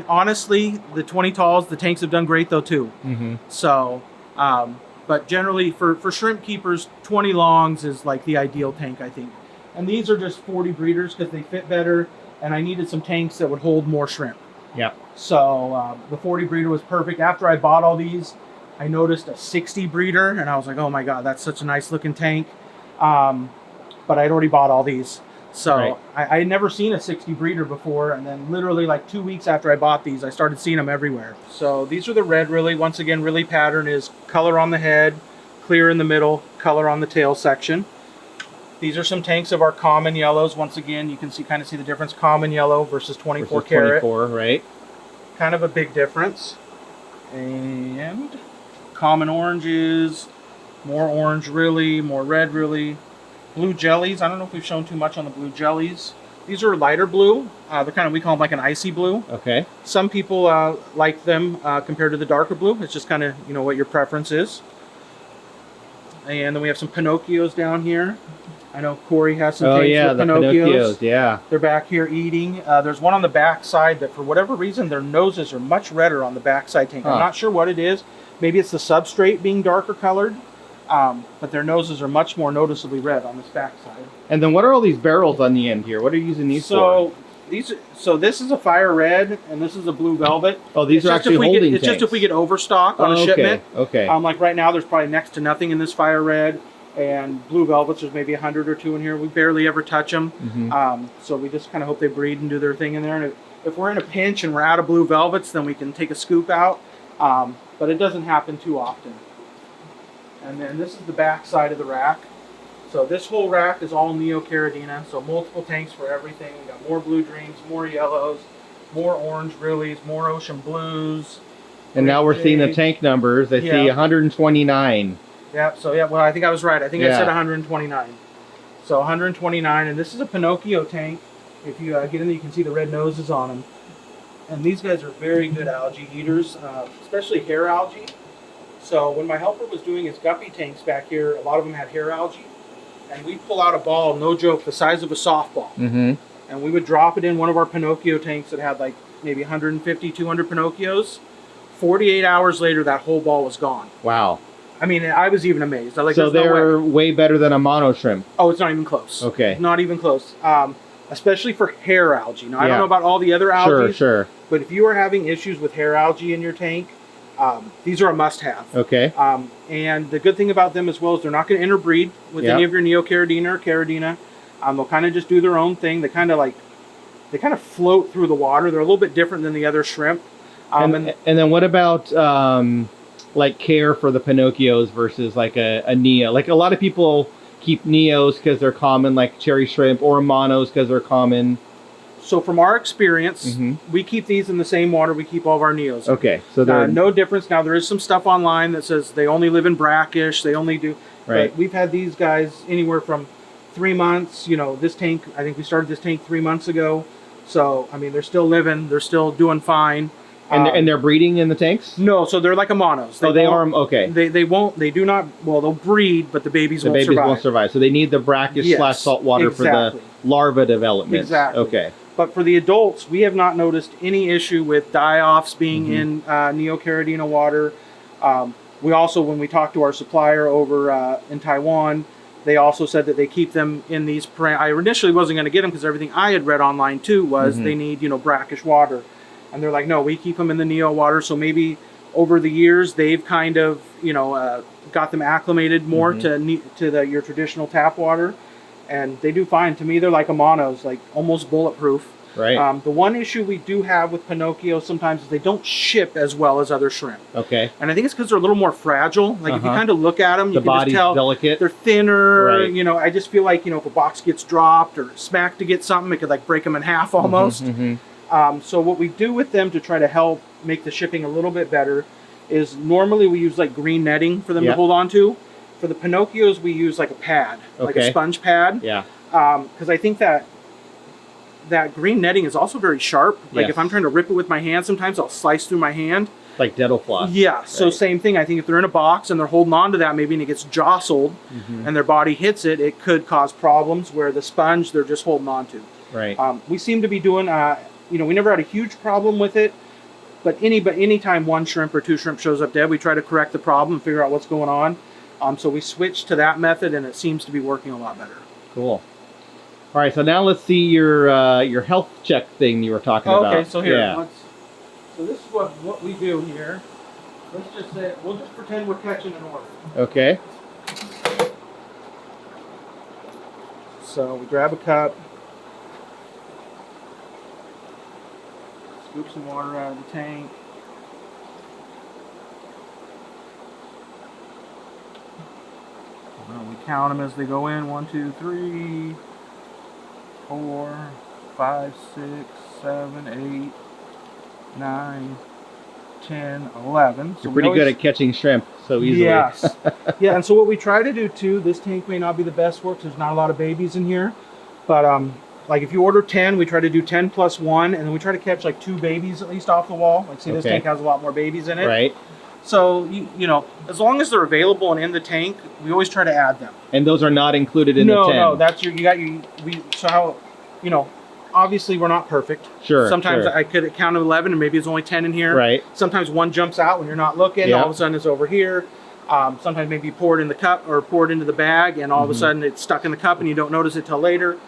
[SPEAKER 2] honestly, the 20 talls, the tanks have done great though too.
[SPEAKER 1] Mm-hmm.
[SPEAKER 2] So, but generally for shrimp keepers, 20 longs is like the ideal tank, I think. And these are just 40 breeders because they fit better, and I needed some tanks that would hold more shrimp.
[SPEAKER 1] Yeah.
[SPEAKER 2] So the 40 breeder was perfect. After I bought all these, I noticed a 60 breeder, and I was like, oh my God, that's such a nice looking tank. But I'd already bought all these. So
[SPEAKER 1] right.
[SPEAKER 2] I had never seen a 60 breeder before, and then literally like 2 weeks after I bought these, I started seeing them everywhere. So these are the red really. Once again, really pattern is color on the head, clear in the middle, color on the tail section. These are some tanks of our common yellows. Once again, you can kind of see the difference, common yellow versus 24 karat.
[SPEAKER 1] 24, right?
[SPEAKER 2] Kind of a big difference. And common oranges, more orange really, more red really. Blue jellies, I don't know if we've shown too much on the blue jellies. These are lighter blue. We call them like an icy blue.
[SPEAKER 1] Okay.
[SPEAKER 2] Some people like them compared to the darker blue. It's just kind of, what your preference is. And then we have some Pinocchios down here. I know Corey has some tanks with
[SPEAKER 1] the Pinocchios, yeah.
[SPEAKER 2] They're back here eating. There's one on the back side that for whatever reason their noses are much redder on the back side tank. I'm not sure what it is. Maybe it's the substrate being darker colored, but their noses are much more noticeably red on this back side.
[SPEAKER 1] And then what are all these barrels on the end here? What are you using these for?
[SPEAKER 2] So this is a fire red and this is a blue velvet.
[SPEAKER 1] Oh, these are actually holding tanks.
[SPEAKER 2] It's just if we get overstock on a shipment.
[SPEAKER 1] Okay.
[SPEAKER 2] Like right now there's probably next to nothing in this fire red. And blue velvets, there's maybe 100 or 2 in here. We barely ever touch them.
[SPEAKER 1] Mm-hmm.
[SPEAKER 2] So we just kind of hope they breed and do their thing in there. And if we're in a pinch and we're out of blue velvets, then we can take a scoop out. But it doesn't happen too often. And then this is the back side of the rack. So this whole rack is all Caridina. So multiple tanks for everything. We got more blue dreams, more yellows, more orange reallys, more ocean blues.
[SPEAKER 1] And now we're seeing the tank numbers. I see 129.
[SPEAKER 2] Yeah, well, I think I was right. I think I said 129. So 129, and this is a Pinocchio tank. If you get in there, you can see the red noses on them. And these guys are very good algae eaters, especially hair algae. So when my helper was doing his guppy tanks back here, a lot of them had hair algae. And we'd pull out a ball, no joke, the size of a softball.
[SPEAKER 1] Mm-hmm.
[SPEAKER 2] And we would drop it in one of our Pinocchio tanks that had like maybe 150, 200 Pinocchios. 48 hours later, that whole ball was gone.
[SPEAKER 1] Wow.
[SPEAKER 2] I mean, I was even amazed.
[SPEAKER 1] So they're way better than a mono shrimp.
[SPEAKER 2] Oh, it's not even close.
[SPEAKER 1] Okay.
[SPEAKER 2] Not even close. Especially for hair algae. Now, I don't know about all the other algae.
[SPEAKER 1] Sure.
[SPEAKER 2] But if you are having issues with hair algae in your tank, these are a must-have.
[SPEAKER 1] Okay.
[SPEAKER 2] And the good thing about them as well is they're not going to interbreed with any of your Caridina or Caridina. They'll kind of just do their own thing. They kind of float through the water. They're a little bit different than the other shrimp.
[SPEAKER 1] And then what about care for the Pinocchios versus like a Neo? Like a lot of people keep Neos because they're common, like cherry shrimp, or monos because they're common.
[SPEAKER 2] So from our experience, we keep these in the same water we keep all of our Neos.
[SPEAKER 1] Okay, so they're
[SPEAKER 2] no difference. Now there is some stuff online that says they only live in brackish, they only do.
[SPEAKER 1] Right.
[SPEAKER 2] But we've had these guys anywhere from 3 months. You know, this tank, I think we started this tank 3 months ago. So I mean, they're still living, they're still doing fine.
[SPEAKER 1] And they're breeding in the tanks?
[SPEAKER 2] No, so they're like a monos.
[SPEAKER 1] They are, okay.
[SPEAKER 2] They do not, well, they'll breed, but the babies won't survive.
[SPEAKER 1] Won't survive. So they need the brackish / salt water for the larva development.
[SPEAKER 2] Exactly.
[SPEAKER 1] Okay.
[SPEAKER 2] But for the adults, we have not noticed any issue with die-offs being in Caridina water. We also, when we talked to our supplier over in Taiwan, they also said that they keep them in these. I initially wasn't going to get them because everything I had read online too was they need, brackish water. And they're like, no, we keep them in the Neo water. So maybe over the years, they've kind of, got them acclimated more to your traditional tap water. And they do fine. To me, they're like a monos, like almost bulletproof.
[SPEAKER 1] Right.
[SPEAKER 2] The one issue we do have with Pinocchio sometimes is they don't ship as well as other shrimp.
[SPEAKER 1] Okay.
[SPEAKER 2] And I think it's because they're a little more fragile. Like if you kind of look at them, you can just tell
[SPEAKER 1] delicate.
[SPEAKER 2] They're thinner.
[SPEAKER 1] Right.
[SPEAKER 2] I just feel like, if a box gets dropped or smacked to get something, it could like break them in half almost. So what we do with them to try to help make the shipping a little bit better is normally we use like green netting for them to hold on to. For the Pinocchios, we use like a pad, like a sponge pad.
[SPEAKER 1] Yeah.
[SPEAKER 2] Because I think that green netting is also very sharp. Like if I'm trying to rip it with my hand, sometimes I'll slice through my hand.
[SPEAKER 1] Like dental floss.
[SPEAKER 2] Yeah. So same thing. I think if they're in a box and they're holding on to that, maybe and it gets jostled and their body hits it, it could cause problems where the sponge they're just holding on to.
[SPEAKER 1] Right.
[SPEAKER 2] We seem to be doing, we never had a huge problem with it, but anytime one shrimp or two shrimp shows up dead, we try to correct the problem and figure out what's going on. So we switched to that method and it seems to be working a lot better.
[SPEAKER 1] Cool. All right, so now let's see your health check thing you were talking about.
[SPEAKER 2] Okay, so here, so this is what we do here. Let's just say, we'll just pretend we're catching an order.
[SPEAKER 1] Okay.
[SPEAKER 2] So we grab a cup, scoop some water out of the tank. We count them as they go in. 1, 2, 3, 4, 5, 6, 7, 8, 9, 10, 11. So
[SPEAKER 1] you're pretty good at catching shrimp so easily.
[SPEAKER 2] Yes. Yeah, and so what we try to do too, this tank may not be the best for because there's not a lot of babies in here. But like if you order 10, we try to do 10 plus 1, and then we try to catch like 2 babies at least off the wall. Like see, this tank has a lot more babies in it.
[SPEAKER 1] Right.
[SPEAKER 2] So, as long as they're available and in the tank, we always try to add them.
[SPEAKER 1] And those are not included in the 10?
[SPEAKER 2] No, that's obviously we're not perfect.
[SPEAKER 1] Sure.
[SPEAKER 2] Sometimes I could count 11 and maybe it's only 10 in here.
[SPEAKER 1] Right.
[SPEAKER 2] Sometimes one jumps out when you're not looking, all of a sudden it's over here. Sometimes maybe you pour it in the cup or pour it into the bag and all of a sudden it's stuck in the cup and you don't notice it till later.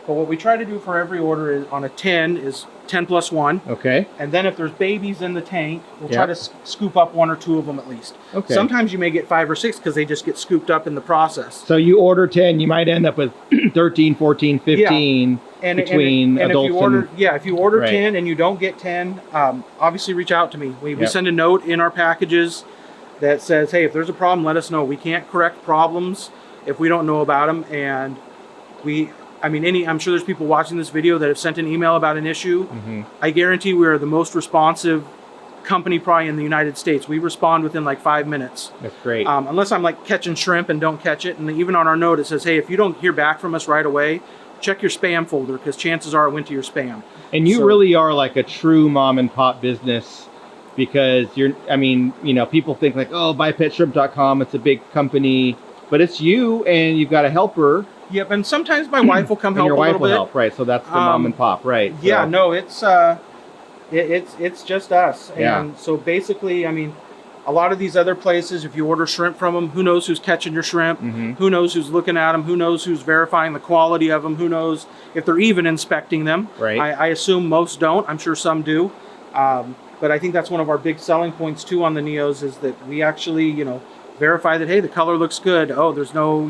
[SPEAKER 2] But what we try to do for every order is on a 10 is 10 plus 1.
[SPEAKER 1] Okay.
[SPEAKER 2] And then if there's babies in the tank, we'll try to scoop up 1 or 2 of them at least.
[SPEAKER 1] Okay.
[SPEAKER 2] Sometimes you may get 5 or 6 because they just get scooped up in the process.
[SPEAKER 1] So you order 10, you might end up with 13, 14, 15 between adults
[SPEAKER 2] if you order 10 and you don't get 10, obviously reach out to me. We send a note in our packages that says, hey, if there's a problem, let us know. We can't correct problems if we don't know about them. And I'm sure there's people watching this video that have sent an email about an issue. I guarantee we are the most responsive company probably in the United States. We respond within like 5 minutes.
[SPEAKER 1] That's great.
[SPEAKER 2] Unless I'm like catching shrimp and don't catch it. And even on our note, it says, hey, if you don't hear back from us right away, check your spam folder because chances are it went to your spam.
[SPEAKER 1] And you really are like a true mom and pop business because people think like, oh, buypetshrimp.com, it's a big company, but it's you and you've got a helper.
[SPEAKER 2] Yep, and sometimes my wife will come help a little bit.
[SPEAKER 1] Your wife will help, right? So that's the mom and pop, right?
[SPEAKER 2] Yeah, no, it's just us. And so basically, a lot of these other places, if you order shrimp from them, who knows who's catching your shrimp? Who knows who's looking at them? Who knows who's verifying the quality of them? Who knows if they're even inspecting them?
[SPEAKER 1] Right.
[SPEAKER 2] I assume most don't. I'm sure some do. But I think that's one of our big selling points too on the Neos is that we actually, verify that, hey, the color looks good. Oh, there's no,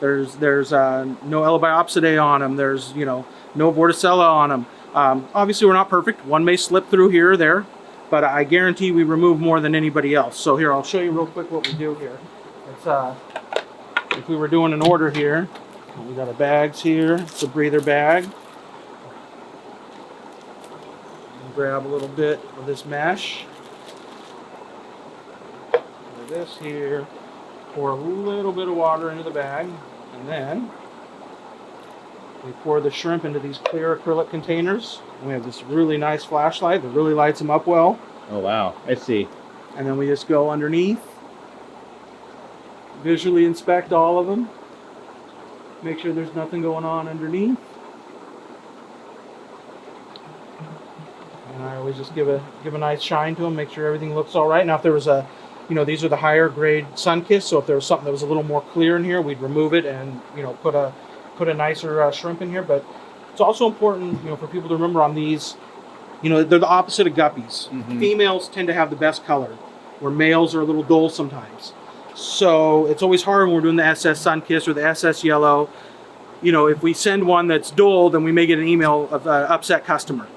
[SPEAKER 2] there's no L-biopsidae on them. There's, no Vorticella on them. Obviously, we're not perfect. One may slip through here or there, but I guarantee we remove more than anybody else. So here, I'll show you real quick what we do here. It's, if we were doing an order here, we got our bags here. It's a breather bag. grab a little bit of this mesh. This here, pour a little bit of water into the bag, and then we pour the shrimp into these clear acrylic containers. And we have this really nice flashlight that really lights them up well.
[SPEAKER 1] Oh wow, I see.
[SPEAKER 2] And then we just go underneath, visually inspect all of them, make sure there's nothing going on underneath. And I always just give a nice shine to them, make sure everything looks all right. Now if there was a, these are the higher grade sun-kissed, so if there was something that was a little more clear in here, we'd remove it and, put a nicer shrimp in here. But it's also important, for people to remember on these, they're the opposite of guppies. Mm-hmm. Females tend to have the best color, where males are a little dull sometimes. So it's always hard when we're doing the SS sun-kissed or the SS yellow. If we send one that's dull, then we may get an email of an upset customer.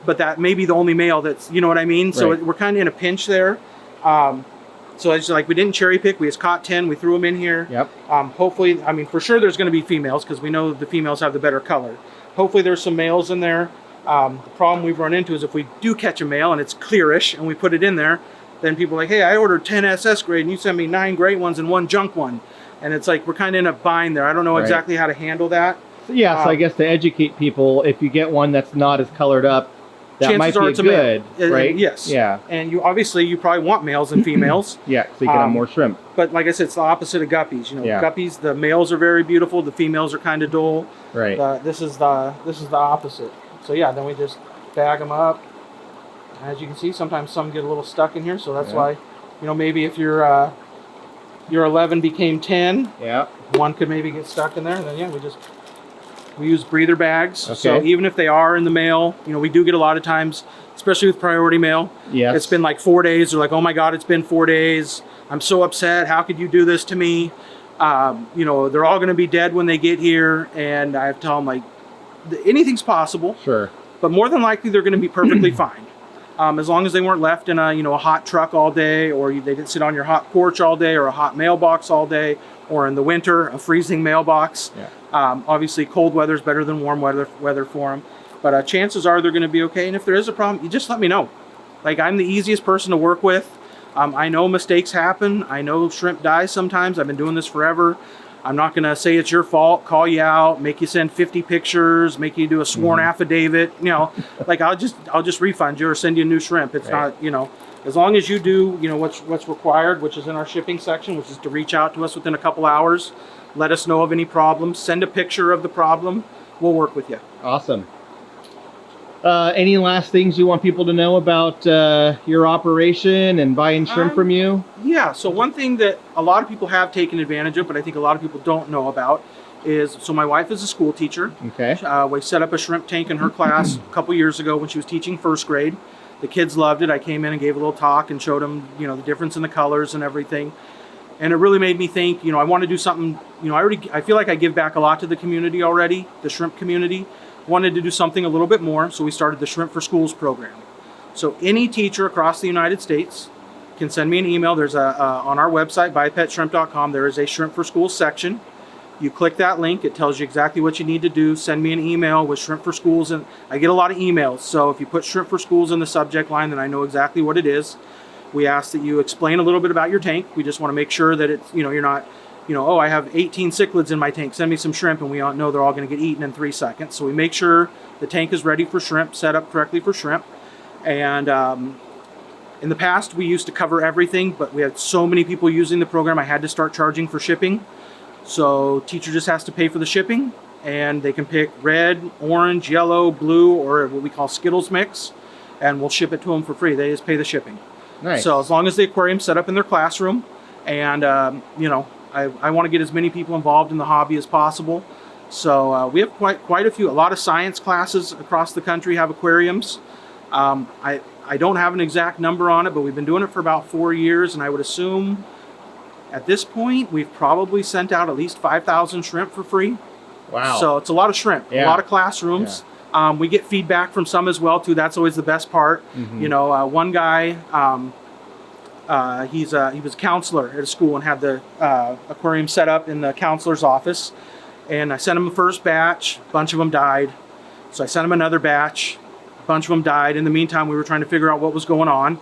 [SPEAKER 2] But that may be the only male that's, you know what I mean? Right. So we're kind of in a pinch there. So it's like we didn't cherry pick. We just caught 10. We threw them in here.
[SPEAKER 1] Yep.
[SPEAKER 2] Hopefully, for sure there's going to be females because we know the females have the better color. Hopefully there's some males in there. The problem we've run into is if we do catch a male and it's clearish and we put it in there, then people are like, hey, I ordered 10 SS grade and you sent me 9 great ones and 1 junk one. And it's like we're kind of in a bind there. I don't know exactly how to handle that.
[SPEAKER 1] Yeah, so I guess to educate people, if you get one that's not as colored up, that might be good, right?
[SPEAKER 2] Yes.
[SPEAKER 1] Yeah.
[SPEAKER 2] And you probably want males and females.
[SPEAKER 1] Yeah, so you can have more shrimp.
[SPEAKER 2] But like I said, it's the opposite of guppies. Guppies, the males are very beautiful, the females are kind of dull.
[SPEAKER 1] Right.
[SPEAKER 2] This is the opposite. So yeah, then we just bag them up. As you can see, sometimes some get a little stuck in here, so that's why, maybe if your 11 became 10, one could maybe get stuck in there. And then we use breather bags. Okay. So even if they are in the mail, we do get a lot of times, especially with priority mail. Yes. It's been like 4 days. They're like, oh my God, it's been 4 days. I'm so upset. How could you do this to me? They're all going to be dead when they get here. And I have to tell them, like, anything's possible.
[SPEAKER 1] Sure.
[SPEAKER 2] But more than likely, they're going to be perfectly fine. As long as they weren't left in a hot truck all day, or they didn't sit on your hot porch all day, or a hot mailbox all day, or in the winter, a freezing mailbox. Yeah. Obviously, cold weather is better than warm weather for them. But chances are they're going to be okay. And if there is a problem, you just let me know. Like, I'm the easiest person to work with. I know mistakes happen. I know shrimp die sometimes. I've been doing this forever. I'm not going to say it's your fault, call you out, make you send 50 pictures, make you do a sworn affidavit. Like I'll just refund you or send you a new shrimp. It's not, as long as you do, what's required, which is in our shipping section, which is to reach out to us within a couple hours, let us know of any problems, send a picture of the problem, we'll work with you.
[SPEAKER 1] Awesome. Any last things you want people to know about your operation and buying shrimp from you?
[SPEAKER 2] Yeah, so one thing that a lot of people have taken advantage of, but I think a lot of people don't know about, is, so my wife is a school teacher.
[SPEAKER 1] Okay.
[SPEAKER 2] We set up a shrimp tank in her class a couple years ago when she was teaching first grade. The kids loved it. I came in and gave a little talk and showed them, the difference in the colors and everything. And it really made me think, I want to do something, I feel like I give back a lot to the community already, the shrimp community. Wanted to do something a little bit more, so we started the Shrimp for Schools program. So any teacher across the United States can send me an email. There's on our website, buypetshrimp.com, there is a Shrimp for Schools section. You click that link, it tells you exactly what you need to do. Send me an email with Shrimp for Schools, and I get a lot of emails. So if you put Shrimp for Schools in the subject line, then I know exactly what it is. We ask that you explain a little bit about your tank. We just want to make sure that it's, you're not, oh, I have 18 cichlids in my tank, send me some shrimp, and we all know they're all going to get eaten in 3 seconds. So we make sure the tank is ready for shrimp, set up correctly for shrimp. And in the past, we used to cover everything, but we had so many people using the program, I had to start charging for shipping. So teacher just has to pay for the shipping, and they can pick red, orange, yellow, blue, or what we call Skittles mix, and we'll ship it to them for free. They just pay the shipping.
[SPEAKER 1] Nice.
[SPEAKER 2] So as long as the aquarium's set up in their classroom, and I want to get as many people involved in the hobby as possible. So we have quite a few. A lot of science classes across the country have aquariums. I don't have an exact number on it, but we've been doing it for about 4 years, and I would assume at this point we've probably sent out at least 5,000 shrimp for free.
[SPEAKER 1] Wow.
[SPEAKER 2] So it's a lot of shrimp, a lot of classrooms. Yeah. We get feedback from some as well too. That's always the best part. Mm-hmm. One guy, he was a counselor at a school and had the aquarium set up in the counselor's office. And I sent him the first batch. A bunch of them died. So I sent him another batch. bunch of them died. In the meantime, we were trying to figure out what was going on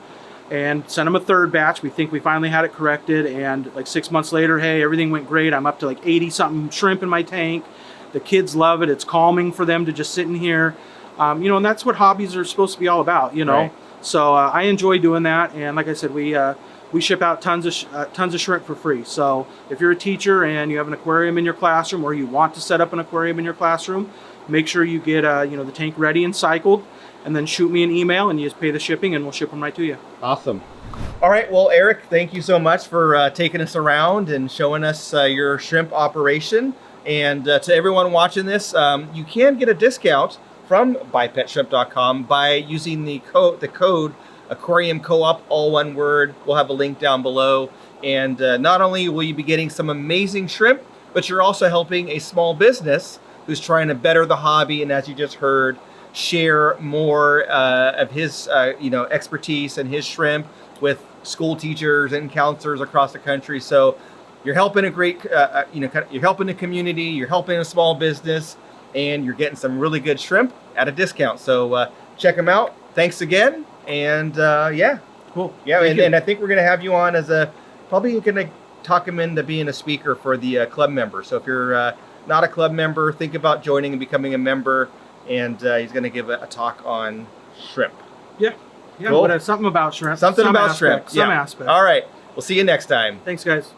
[SPEAKER 2] and sent them a third batch. We think we finally had it corrected, and like 6 months later, hey, everything went great. I'm up to like 80 something shrimp in my tank. The kids love it. It's calming for them to just sit in here. You know, and that's what hobbies are supposed to be all about, you know.
[SPEAKER 1] Right.
[SPEAKER 2] So I enjoy doing that, and like I said, we ship out tons of shrimp for free. So if you're a teacher and you have an aquarium in your classroom, or you want to set up an aquarium in your classroom, make sure you get you know, the tank ready and cycled, and then shoot me an email, and you just pay the shipping, and we'll ship them right to you.
[SPEAKER 1] Awesome. All right, well, Eric, thank you so much for taking us around and showing us your shrimp operation. And to everyone watching this, you can get a discount from buypetshrimp.com by using the code Aquarium Co-op, all one word. We'll have a link down below. And not only will you be getting some amazing shrimp, but you're also helping a small business who's trying to better the hobby, and as you just heard, share more of his you know, expertise and his shrimp with school teachers and counselors across the country. So you're helping a great you know, you're helping the community, you're helping a small business, and you're getting some really good shrimp at a discount. So check them out. Thanks again. And yeah,
[SPEAKER 2] Cool.
[SPEAKER 1] yeah,
[SPEAKER 2] Thank you.
[SPEAKER 1] and I think we're gonna have you on as probably gonna talk him into being a speaker for the club member. So if you're not a club member, think about joining and becoming a member. And he's gonna give a talk on shrimp.
[SPEAKER 2] Yeah. Yeah.
[SPEAKER 1] Cool.
[SPEAKER 2] But something about shrimp.
[SPEAKER 1] Something
[SPEAKER 2] some
[SPEAKER 1] about
[SPEAKER 2] aspect,
[SPEAKER 1] shrimp.
[SPEAKER 2] Some
[SPEAKER 1] Yeah.
[SPEAKER 2] aspect.
[SPEAKER 1] All right. We'll see you next time.
[SPEAKER 2] Thanks, guys.